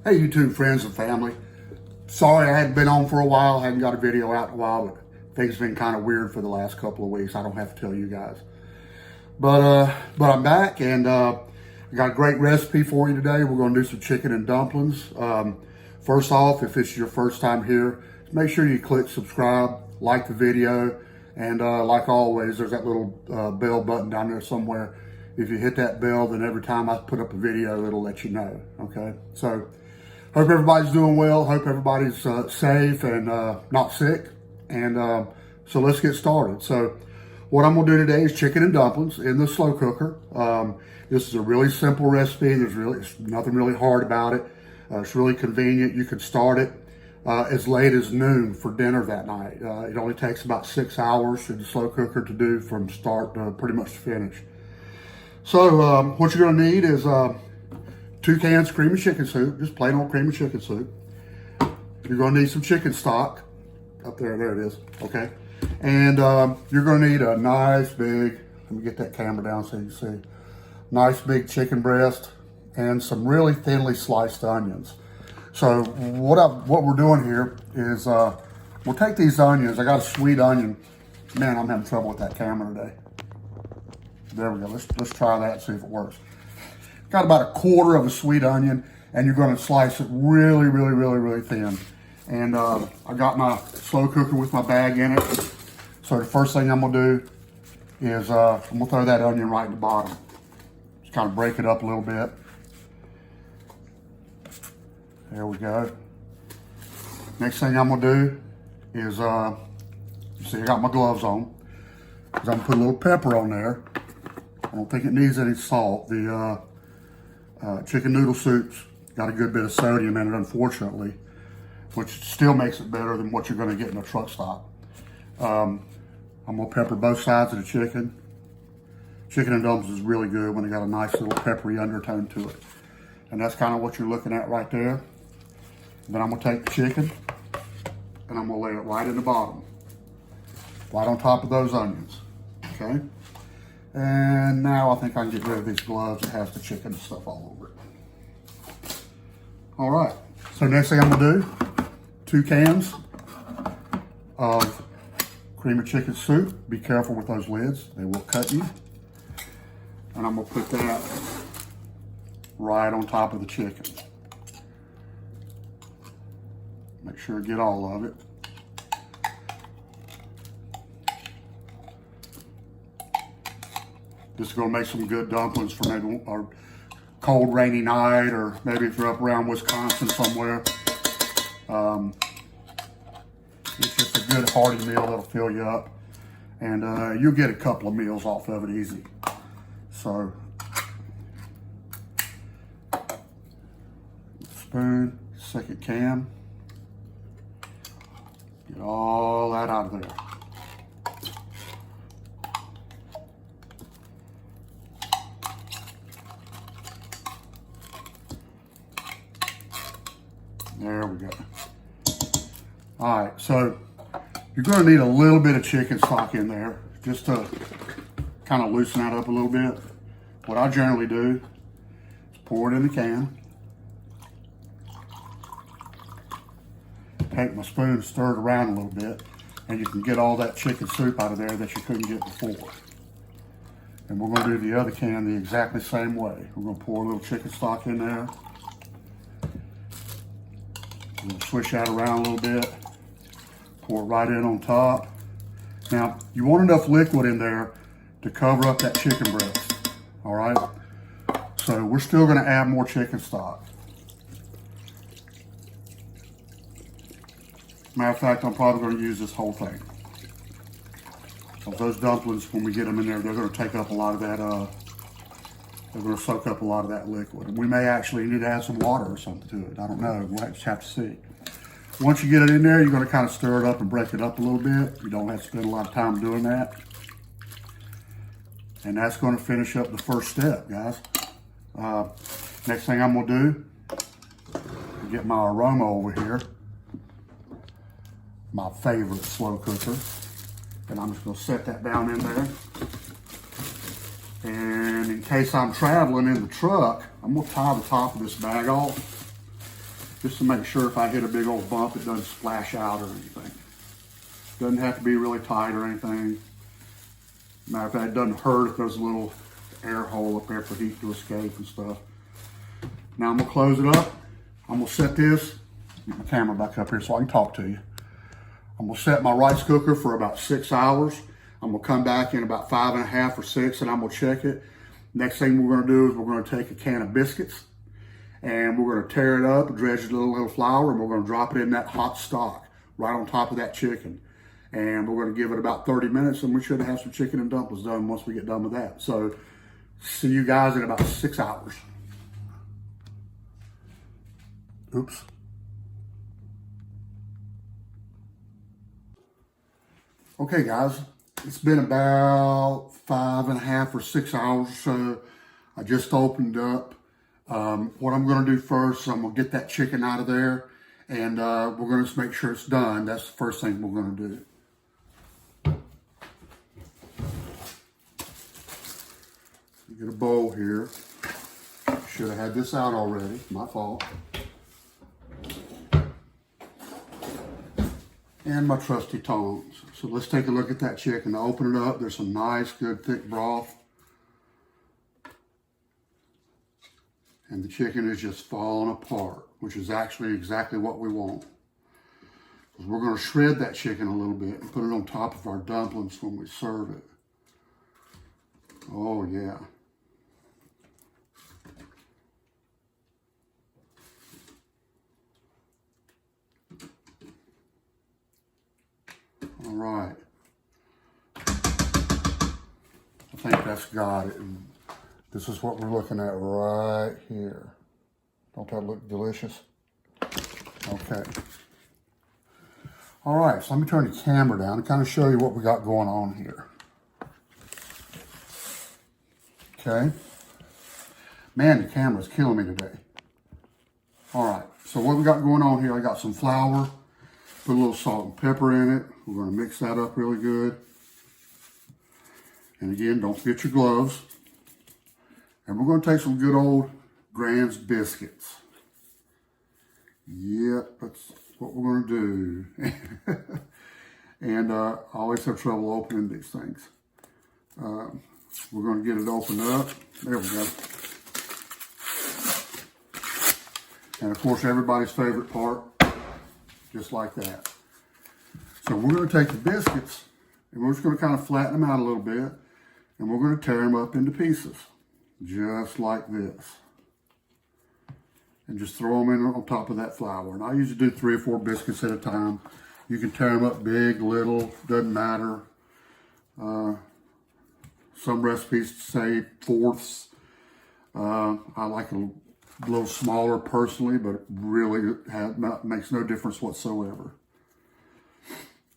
Hey YouTube friends and family. Sorry I hadn't been on for a while. I hadn't got a video out in a while, but things have been kind of weird for the last couple of weeks. I don't have to tell you guys. But I'm back and I got a great recipe for you today. We're going to do some chicken and dumplings. First off, if it's your first time here, make sure you click subscribe, like the video, and like always, there's that little bell button down there somewhere. If you hit that bell, then every time I put up a video, it'll let you know, okay? So, hope everybody's doing well. Hope everybody's safe and not sick. And so let's get started. So what I'm gonna do today is chicken and dumplings in the slow cooker. This is a really simple recipe. There's nothing really hard about it. It's really convenient. You can start it as late as noon for dinner that night. It only takes about 6 hours in the slow cooker to do from start to pretty much finish. So what you're gonna need is 2 cans cream of chicken soup, just plain old cream of chicken soup. You're gonna need some chicken stock. Up there, there it is, okay? And you're gonna need a nice big, let me get that camera down so you can see, nice big chicken breast and some really thinly sliced onions. So what we're doing here is we'll take these onions. I got a sweet onion. Man, I'm having trouble with that camera today. There we go, let's try that and see if it works. Got about 1/4 of a sweet onion, and you're gonna slice it really thin. And I got my slow cooker with my bag in it. So the first thing I'm gonna do is I'm gonna throw that onion right in the bottom. Just kind of break it up a little bit. There we go. Next thing I'm gonna do is, you see I got my gloves on, is I'm gonna put a little pepper on there. I don't think it needs any salt. The chicken noodle soup's got a good bit of sodium in it, unfortunately, which still makes it better than what you're gonna get in a truck stop. I'm gonna pepper both sides of the chicken. Chicken and dumplings is really good when they got a nice little peppery undertone to it. And that's kind of what you're looking at right there. Then I'm gonna take the chicken and I'm gonna lay it right in the bottom, right on top of those onions, okay? And now I think I can get rid of these gloves that has the chicken and stuff all over it. All right, so next thing I'm gonna do, 2 cans of cream of chicken soup. Be careful with those lids, they will cut you. And I'm gonna put that right on top of the chicken. Make sure to get all of it. This is gonna make some good dumplings for maybe a cold, rainy night, or maybe if you're up around Wisconsin somewhere. It's just a good hearty meal that'll fill you up. And you'll get a couple of meals off of it easy. So, spoon, second can. Get all that out of there. There we go. All right, so you're gonna need a little bit of chicken stock in there just to kind of loosen that up a little bit. What I generally do is pour it in the can, take my spoon and stir it around a little bit, and you can get all that chicken soup out of there that you couldn't get before. And we're gonna do the other can the exactly same way. We're gonna pour a little chicken stock in there. We'll swish that around a little bit, pour it right in on top. Now, you want enough liquid in there to cover up that chicken breast, all right? So we're still gonna add more chicken stock. Matter of fact, I'm probably gonna use this whole thing. Those dumplings, when we get them in there, they're gonna take up a lot of that, they're gonna soak up a lot of that liquid. And we may actually need to add some water or something to it. I don't know, we'll just have to see. Once you get it in there, you're gonna kind of stir it up and break it up a little bit. You don't have to spend a lot of time doing that. And that's gonna finish up the first step, guys. Next thing I'm gonna do, get my Aroma over here, my favorite slow cooker. And I'm just gonna set that down in there. And in case I'm traveling in the truck, I'm gonna tie the top of this bag off. just to make sure if I hit a big old bump, it doesn't splash out or anything. Doesn't have to be really tight or anything. Matter of fact, it doesn't hurt if there's a little air hole up there for heat to escape and stuff. Now I'm gonna close it up. I'm gonna set this, get my camera back up here so I can talk to you. I'm gonna set my rice cooker for about 6 hours. I'm gonna come back in about 5.5 or 6 and I'm gonna check it. Next thing we're gonna do is we're gonna take a can of biscuits and we're gonna tear it up, dredge it a little flour, and we're gonna drop it in that hot stock right on top of that chicken. And we're gonna give it about 30 minutes and we should have some chicken and dumplings done once we get done with that. So see you guys in about 6 hours. Oops. Okay guys, it's been about 5.5 or 6 hours or so. I just opened up. What I'm gonna do first, I'm gonna get that chicken out of there and we're gonna just make sure it's done. That's the first thing we're gonna do. Get a bowl here. Should have had this out already, my fault. And my trusty tongs. So let's take a look at that chicken. Open it up. There's some nice, good, thick broth. And the chicken is just falling apart, which is actually exactly what we want. Because we're going to shred that chicken a little bit and put it on top of our dumplings when we serve it. Oh, yeah. All right. I think that's got it. And this is what we're looking at right here. Don't that look delicious? Okay. All right, so let me turn the camera down and kind of show you what we got going on here. Okay. Man, the camera's killing me today. All right, so what we got going on here, I got some flour, put a little salt and pepper in it. We're gonna mix that up really good. And again, don't forget your gloves. And we're gonna take some good old Grand's biscuits. Yep, that's what we're gonna do. And I always have trouble opening these things. We're gonna get it opened up. There we go. And of course, everybody's favorite part, just like that. So we're gonna take the biscuits and we're just gonna kind of flatten them out a little bit and we're gonna tear them up into pieces, just like this. And just throw them in on top of that flour. And I usually do 3 or 4 biscuits at a time. You can tear them up big, little, doesn't matter. Some recipes say 4ths. I like a little smaller personally, but it really makes no difference whatsoever.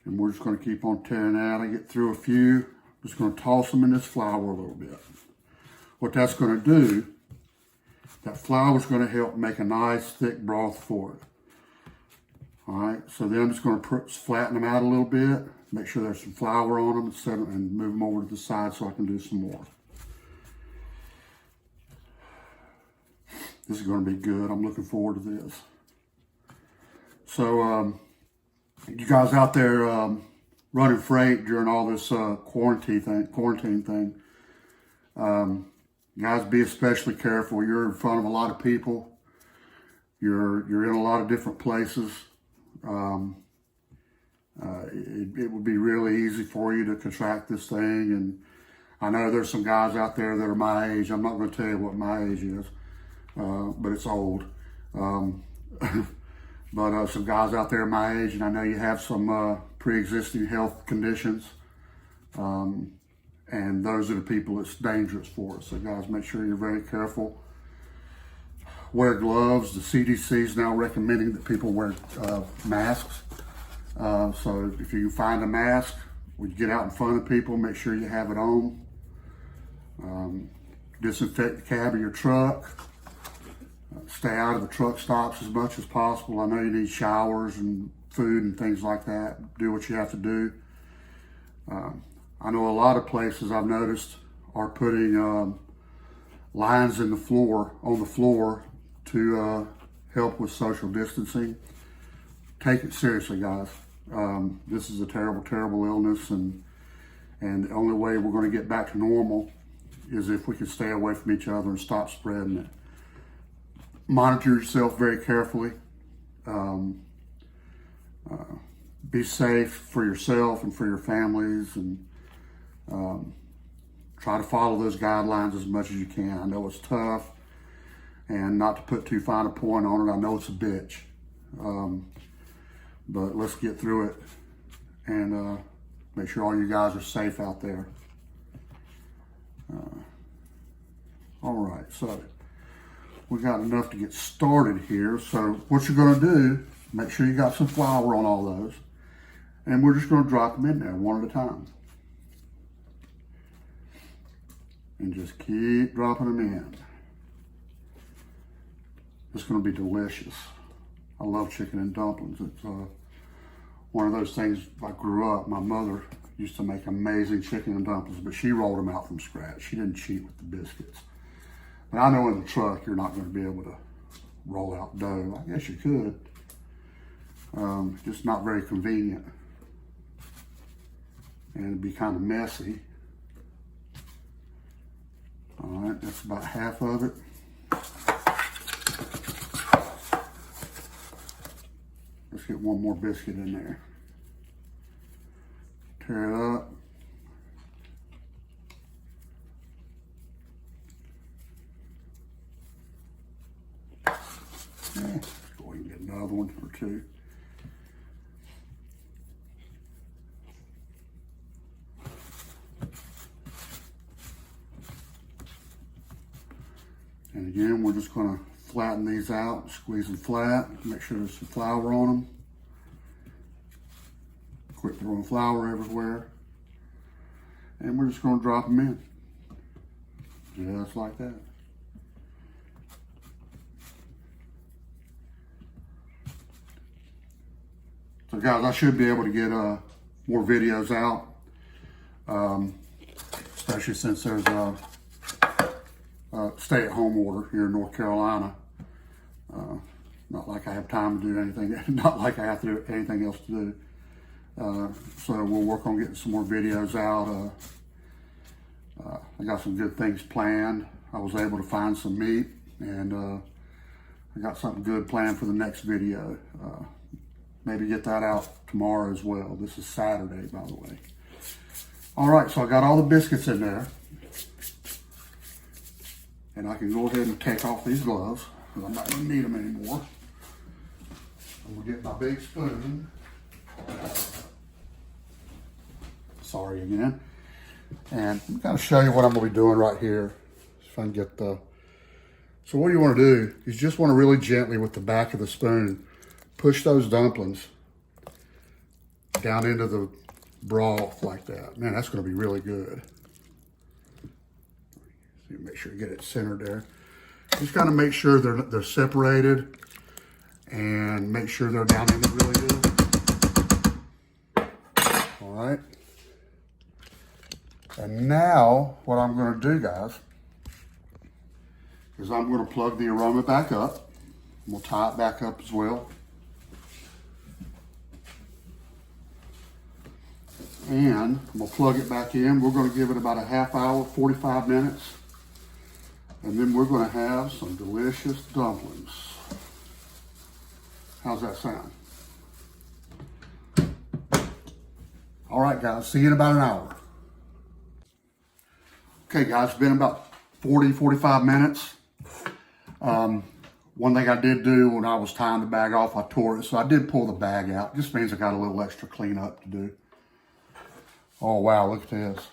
And we're just going to keep on tearing out. I get through a few. I'm just going to toss them in this flour a little bit. What that's going to do, that flour is going to help make a nice thick broth for it. All right, so then I'm just going to flatten them out a little bit, make sure there's some flour on them, and move them over to the side so I can do some more. This is going to be good. I'm looking forward to this. So, you guys out there running freight during all this quarantine thing, guys, be especially careful. You're in front of a lot of people. You're in a lot of different places. It would be really easy for you to contract this thing. And I know there's some guys out there that are my age. I'm not going to tell you what my age is, but it's old. But some guys out there my age, and I know you have some pre-existing health conditions. And those are the people it's dangerous for. So guys, make sure you're very careful. Wear gloves. The CDC is now recommending that people wear masks. So if you find a mask, when you get out in front of people, make sure you have it on. Disinfect the cab of your truck. Stay out of the truck stops as much as possible. I know you need showers and food and things like that. Do what you have to do. I know a lot of places I've noticed are putting lines in the floor, on the floor, to help with social distancing. Take it seriously, guys. This is a terrible, terrible illness, and the only way we're going to get back to normal is if we can stay away from each other and stop spreading it. Monitor yourself very carefully. Be safe for yourself and for your families, and try to follow those guidelines as much as you can. I know it's tough, and not to put too fine a point on it, I know it's a bitch. But let's get through it and make sure all you guys are safe out there. All right, so we got enough to get started here. So what you're gonna do, make sure you got some flour on all those, and we're just gonna drop them in there one at a time. And just keep dropping them in. It's gonna be delicious. I love chicken and dumplings. It's one of those things. I grew up, my mother used to make amazing chicken and dumplings, but she rolled them out from scratch. She didn't cheat with the biscuits. But I know in the truck, you're not gonna be able to roll out dough. I guess you could. Just not very convenient. And it'd be kind of messy. All right, that's about half of it. Let's get one more biscuit in there. Tear it up. Let's go ahead and get another one or two. And again, we're just going to flatten these out, squeeze them flat, make sure there's some flour on them. Quit throwing flour everywhere. And we're just going to drop them in. Just like that. So guys, I should be able to get more videos out, especially since there's a stay-at-home order here in North Carolina. Not like I have time to do anything, not like I have to do anything else to do. So we'll work on getting some more videos out. I got some good things planned. I was able to find some meat, and I got something good planned for the next video. Maybe get that out tomorrow as well. This is Saturday, by the way. All right, so I got all the biscuits in there. And I can go ahead and take off these gloves, because I'm not going to need them anymore. I'm going to get my big spoon. Sorry again. And I'm going to show you what I'm going to be doing right here. If I can get the... So what you want to do is just want to really gently with the back of the spoon push those dumplings down into the broth like that. Man, that's going to be really good. Make sure you get it centered there. Just got to make sure they're separated and make sure they're down in it really good. All right. And now what I'm going to do, guys, is I'm going to plug the Aroma back up. We'll tie it back up as well. And we'll plug it back in. We're going to give it about a half hour, 45 minutes. And then we're going to have some delicious dumplings. How's that sound? All right, guys, see you in about an hour. Okay, guys, it's been about 40, 45 minutes. One thing I did do when I was tying the bag off, I tore it, so I did pull the bag out. Just means I got a little extra cleanup to do. Oh, wow, look at this.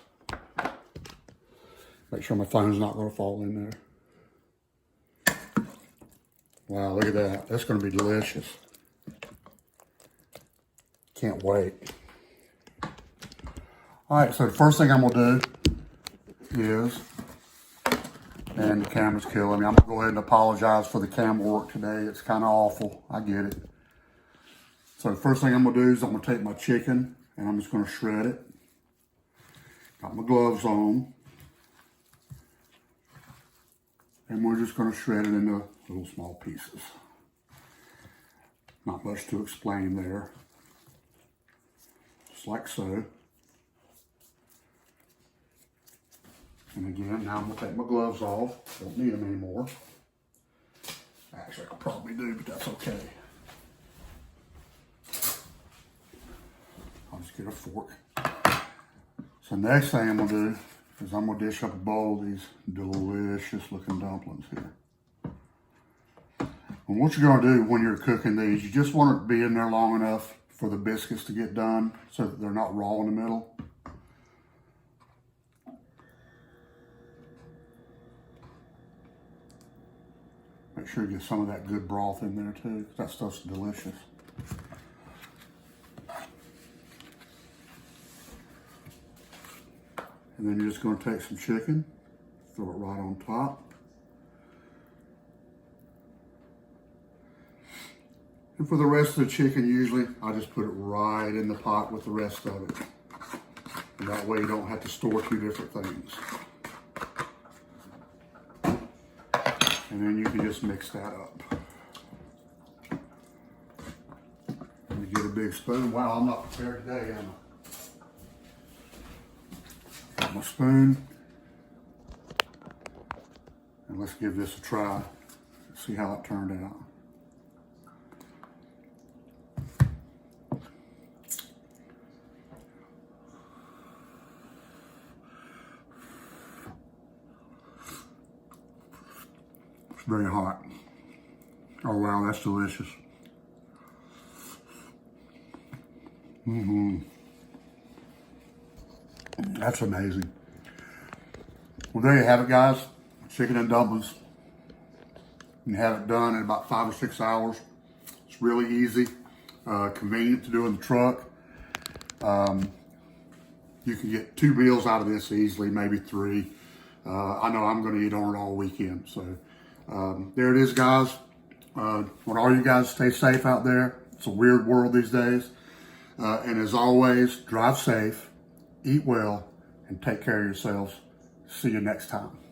Make sure my phone's not going to fall in there. Wow, look at that. That's going to be delicious. Can't wait. All right, so the first thing I'm going to do is, and the camera's killing me. I'm going to go ahead and apologize for the camera work today. It's kind of awful. I get it. So the first thing I'm going to do is I'm going to take my chicken and I'm just going to shred it. Got my gloves on. And we're just going to shred it into little small pieces. Not much to explain there. Just like so. And again, now I'm going to take my gloves off. Don't need them anymore. Actually, I could probably do, but that's okay. I'll just get a fork. So next thing I'm going to do is I'm going to dish up a bowl of these delicious looking dumplings here. And what you're going to do when you're cooking these, you just want it to be in there long enough for the biscuits to get done so that they're not raw in the middle. Make sure you get some of that good broth in there too, because that stuff's delicious. And then you're just going to take some chicken, throw it right on top. And for the rest of the chicken, usually, I just put it right in the pot with the rest of it. And that way you don't have to store two different things. And then you can just mix that up. Let me get a big spoon. Wow, I'm not prepared today, am I? Got my spoon. And let's give this a try. See how it turned out. Very hot. Oh wow, that's delicious. That's amazing. Well, there you have it, guys. Chicken and dumplings. You have it done in about 5 or 6 hours. It's really easy, convenient to do in the truck. You can get 2 meals out of this easily, maybe 3. I know I'm going to eat on it all weekend, so. There it is, guys. Want all you guys to stay safe out there. It's a weird world these days. And as always, drive safe, eat well, and take care of yourselves. See you next time.